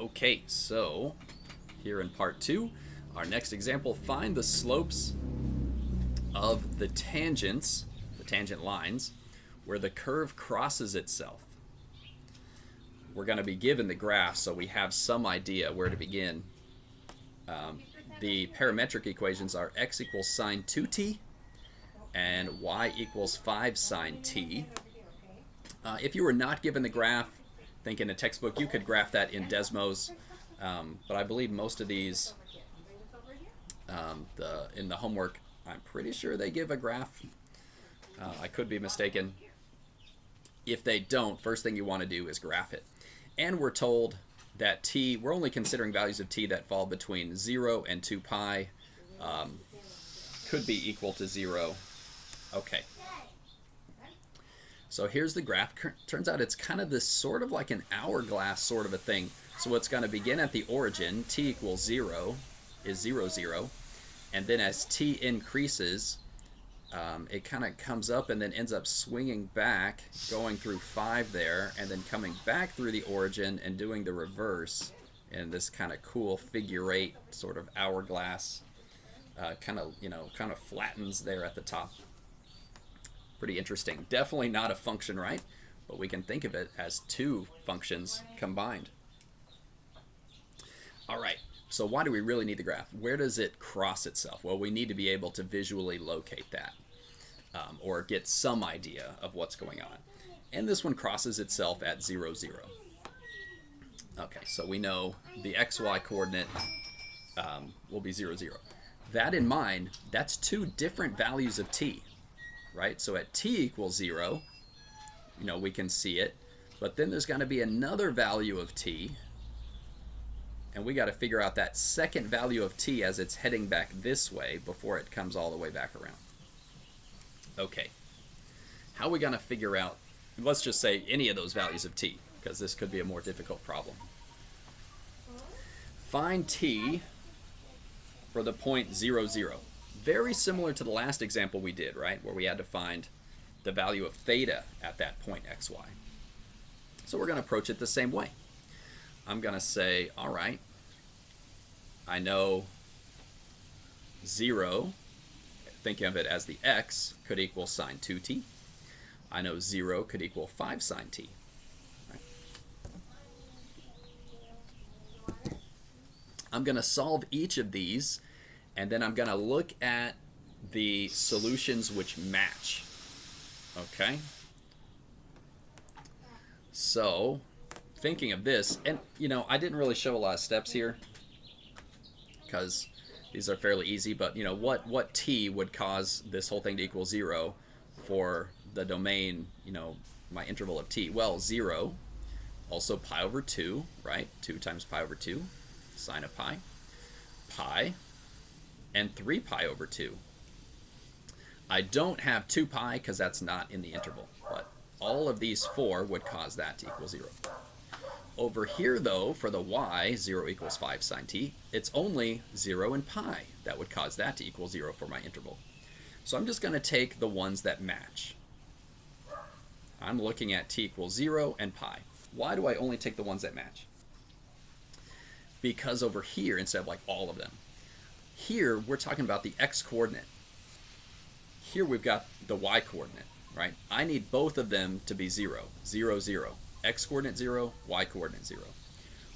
Okay, so here in part 2, our next example, find the slopes of the tangents, the tangent lines, where the curve crosses itself. We're going to be given the graph so we have some idea where to begin. The parametric equations are x equals sine 2t and y equals 5 sine t. If you were not given the graph, think in a textbook you could graph that in Desmos, but I believe most of these in the homework, I'm pretty sure they give a graph. I could be mistaken. If they don't, first thing you want to do is graph it. And we're told that t, we're only considering values of t that fall between 0 and 2 pi, could be equal to 0. Okay. So here's the graph. Turns out it's kind of this sort of like an hourglass sort of a thing. So it's going to begin at the origin, t equals 0, is 0, 0. And then as t increases, it kind of comes up and then ends up swinging back, going through 5 there, and then coming back through the origin and doing the reverse in this kind of cool figure 8 sort of hourglass, kind of flattens there at the top. Pretty interesting. Definitely not a function, right? But we can think of it as two functions combined. All right. So why do we really need the graph? Where does it cross itself? Well, we need to be able to visually locate that, or get some idea of what's going on. And this one crosses itself at 0, 0. Okay, so we know the xy coordinate will be 0, 0. That in mind, that's two different values of t, right? So at t equals 0, we can see it, but then there's going to be another value of t, and we got to figure out that second value of t as it's heading back this way before it comes all the way back around. Okay, how are we going to figure out, let's just say any of those values of t, because this could be a more difficult problem. Find t for the point 0, 0. Very similar to the last example we did, right? Where we had to find the value of theta at that point xy. So we're going to approach it the same way. I'm going to say, all right, I know 0, thinking of it as the x, could equal sine 2t. I know 0 could equal 5 sine t. Right. I'm going to solve each of these, and then I'm going to look at the solutions which match. Okay? So, thinking of this, and I didn't really show a lot of steps here because these are fairly easy, but what t would cause this whole thing to equal 0 for the domain, my interval of t? Well, 0, also pi over 2, right? 2 times pi over 2, sine of pi, pi, and 3 pi over 2. I don't have 2 pi because that's not in the interval, but all of these 4 would cause that to equal 0. Over here, though, for the y, 0 equals 5 sine t, it's only 0 and pi that would cause that to equal 0 for my interval. So I'm just going to take the ones that match. I'm looking at t equals 0 and pi. Why do I only take the ones that match? Because over here, instead of like all of them, here we're talking about the x coordinate. Here we've got the y coordinate, right? I need both of them to be 0, 0, 0. X coordinate 0, y coordinate 0.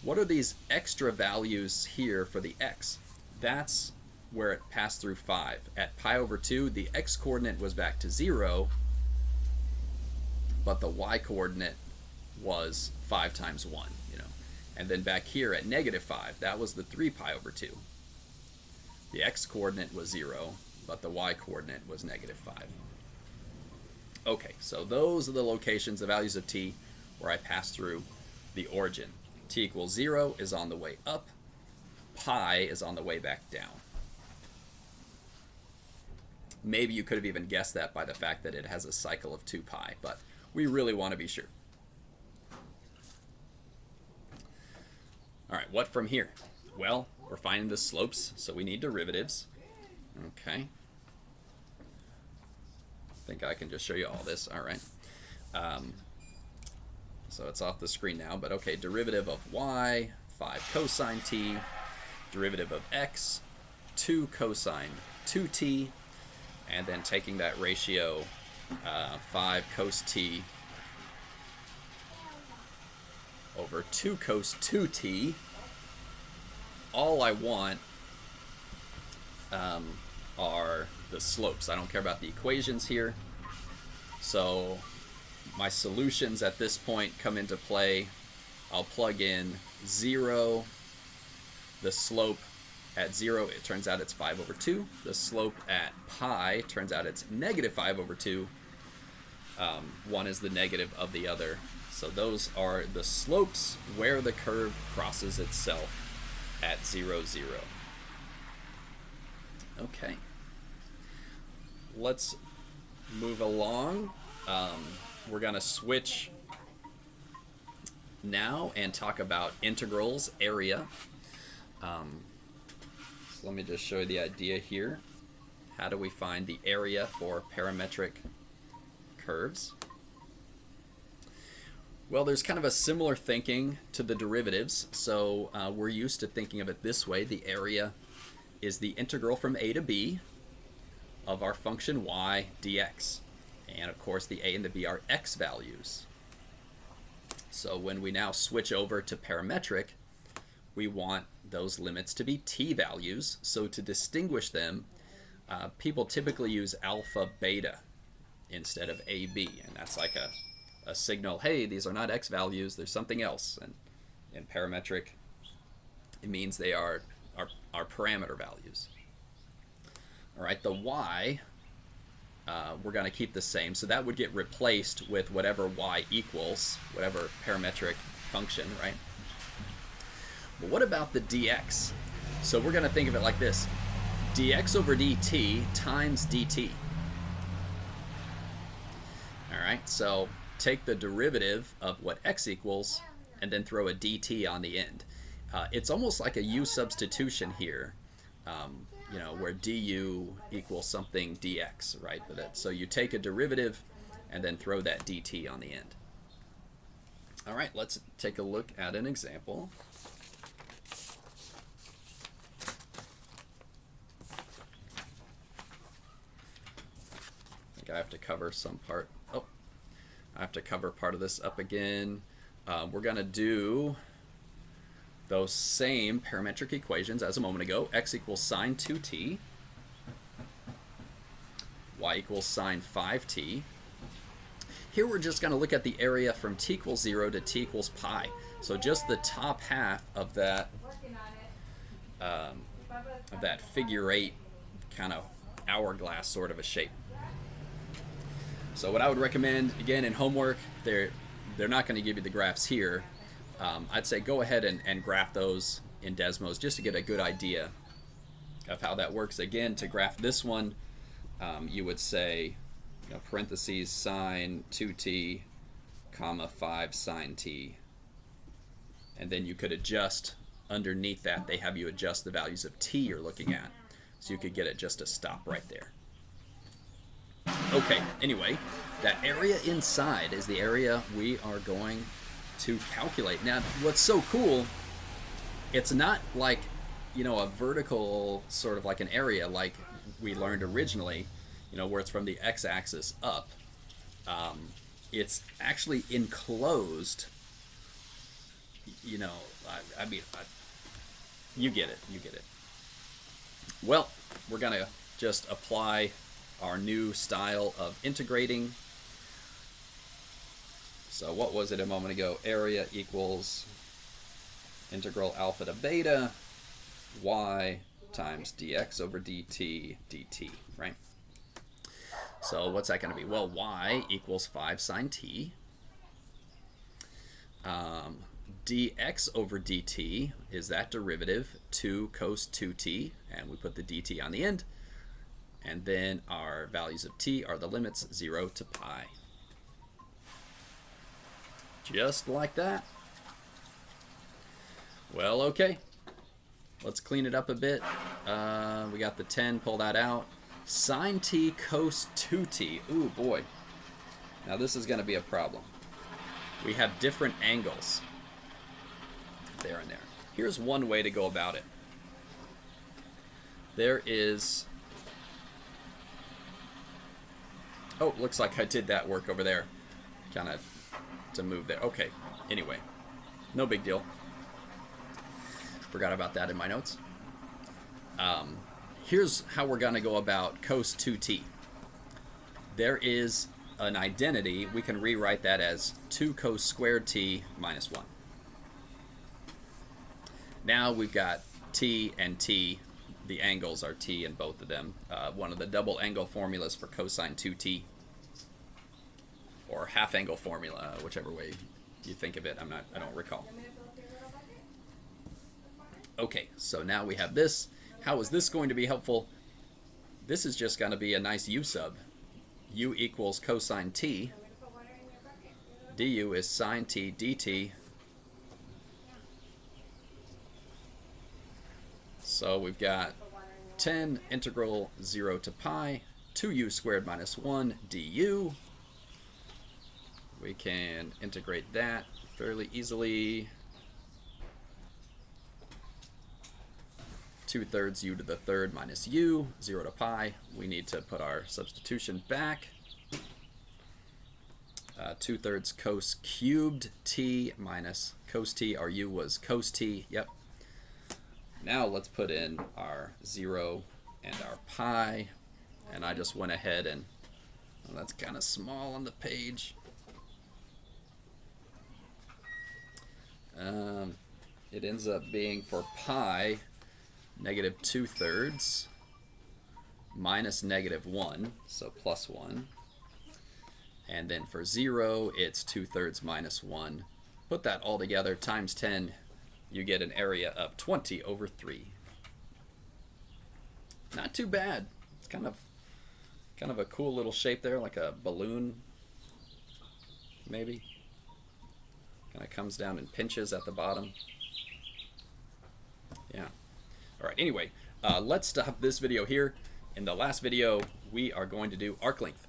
What are these extra values here for the x? That's where it passed through 5. At pi over 2, the x coordinate was back to 0, but the y coordinate was 5 times 1, And then back here at negative 5, that was the 3 pi over 2. The x coordinate was 0, but the y coordinate was negative 5. Okay, so those are the locations, the values of t, where I pass through the origin. T equals 0 is on the way up. Pi is on the way back down. Maybe you could have even guessed that by the fact that it has a cycle of 2 pi, but we really want to be sure. All right, what from here? Well, we're finding the slopes, so we need derivatives. Okay. I think I can just show you all this. All right. So it's off the screen now, but okay, derivative of y 5 cosine t, derivative of x, 2 cosine 2t, and then taking that ratio 5 cos t over 2 cos 2t. All I want are the slopes. I don't care about the equations here. So my solutions at this point come into play. I'll plug in 0. The slope at 0, it turns out it's 5 over 2. The slope at pi, turns out it's negative 5 over 2. One is the negative of the other. So those are the slopes where the curve crosses itself at 0, 0. Okay. Let's move along. We're going to switch now and talk about integrals, area. So let me just show you the idea here. How do we find the area for parametric curves? Well, there's kind of a similar thinking to the derivatives. So we're used to thinking of it this way. The area is the integral from a to b of our function y dx. And of course, the a and the b are x values. So when we now switch over to parametric, we want those limits to be t values. So to distinguish them, people typically use alpha beta instead of ab. And that's like a signal, hey, these are not x values, there's something else. And in parametric, it means they are parameter values. All right, the y, we're going to keep the same. So that would get replaced with whatever y equals, whatever parametric function, right? But what about the dx? So we're going to think of it like this. Dx over dt times dt. All right, so take the derivative of what x equals and then throw a dt on the end. It's almost like a u substitution here, you know, where du equals something dx, right? So you take a derivative and then throw that dt on the end. All right, let's take a look at an example. I think I have to cover some part. Oh, I have to cover part of this up again. We're going to do those same parametric equations as a moment ago. X equals sine 2t. Y equals sine 5t. Here we're just going to look at the area from t equals 0 to t equals pi. So just the top half of that figure 8 kind of hourglass sort of a shape. So what I would recommend, again, in homework, they're not going to give you the graphs here. I'd say go ahead and graph those in Desmos just to get a good idea of how that works. Again, to graph this one, you would say, you know, parentheses sine 2t, comma 5 sine t. And then you could adjust underneath that. They have you adjust the values of t you're looking at. So you could get it just to stop right there. Okay, anyway, that area inside is the area we are going to calculate. Now, what's so cool, it's not like, you know, a vertical sort of like an area like we learned originally, you know, where it's from the x-axis up. It's actually enclosed, you know, I mean, you get it, you get it. Well, we're going to just apply our new style of integrating. So what was it a moment ago? Area equals integral alpha to beta y times dx over dt dt, right? So what's that going to be? Well, y equals 5 sine t. Dx over dt is that derivative, 2 cos 2t, and we put the dt on the end. And then our values of t are the limits 0 to pi. Just like that. Well, okay. Let's clean it up a bit. We got the 10, pull that out. Sine t cos 2t. Ooh, boy. Now this is going to be a problem. We have different angles there and there. Here's one way to go about it. There is... Oh, looks like I did that work over there. Kind of to move there. Okay, anyway. No big deal. Forgot about that in my notes. Here's how we're going to go about cos 2t. There is an identity. We can rewrite that as 2 cos squared t minus 1. Now we've got t and t. The angles are t in both of them. One of the double angle formulas for cosine 2t. Or half angle formula, whichever way you think of it. I don't recall. Okay, so now we have this. How is this going to be helpful? This is just going to be a nice u sub. U equals cosine t. Du is sine t dt. So we've got 10 integral 0 to pi 2u squared minus 1 du. We can integrate that fairly easily. 2/3 u to the third minus u, 0 to pi. We need to put our substitution back. 2/3 cos cubed t minus cos t. Our u was cos t. Yep. Now let's put in our 0 and our pi. And I just went ahead and, well, that's kind of small on the page. It ends up being for pi negative 2/3 minus negative 1, so plus 1. And then for 0, it's 2/3 minus 1. Put that all together, times 10, you get an area of 20 over 3. Not too bad. It's kind of a cool little shape there, like a balloon, maybe. Kind of comes down and pinches at the bottom. Yeah. All right, anyway, let's stop this video here. In the last video, we are going to do arc length.